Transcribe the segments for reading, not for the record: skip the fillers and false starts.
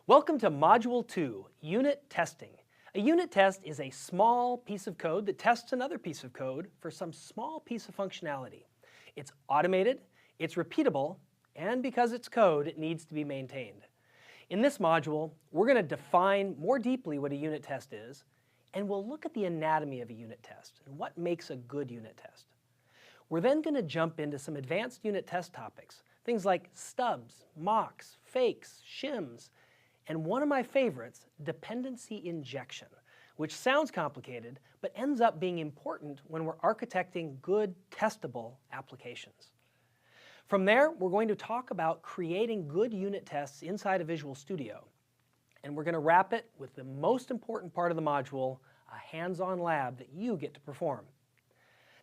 Welcome to Module 2, Unit Testing. A unit test is a small piece of code that tests another piece of code for some small piece of functionality. It's automated, it's repeatable, and because it's code, it needs to be maintained. In this module, we're going to define more deeply what a unit test is, and we'll look at the anatomy of a unit test and what makes a good unit test. We're then going to jump into some advanced unit test topics, things like stubs, mocks, fakes, shims, and one of my favorites, dependency injection, which sounds complicated, but ends up being important when we're architecting good, testable applications. From there, we're going to talk about creating good unit tests inside of Visual Studio. And we're going to wrap it with the most important part of the module, a hands-on lab that you get to perform.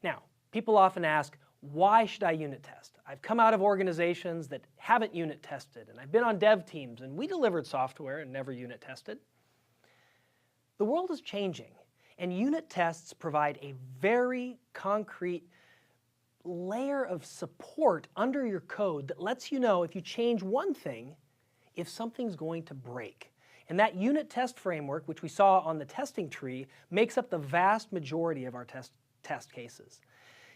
Now, people often ask, why should I unit test? I've come out of organizations that haven't unit tested, and I've been on dev teams, and we delivered software and never unit tested. The world is changing, and unit tests provide a very concrete layer of support under your code that lets you know if you change one thing, if something's going to break. And that unit test framework, which we saw on the testing tree, makes up the vast majority of our test cases.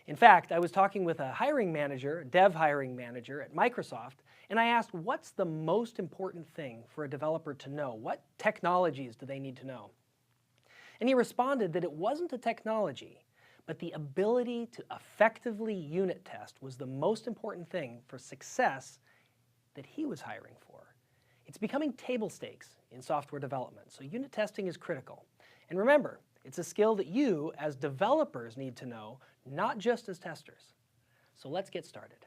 In fact, I was talking with a hiring manager, a dev hiring manager at Microsoft, and I asked, what's the most important thing for a developer to know? What technologies do they need to know? And he responded that it wasn't the technology, but the ability to effectively unit test was the most important thing for success that he was hiring for. It's becoming table stakes in software development, so unit testing is critical. And remember, it's a skill that you, as developers, need to know, not just as testers. So let's get started.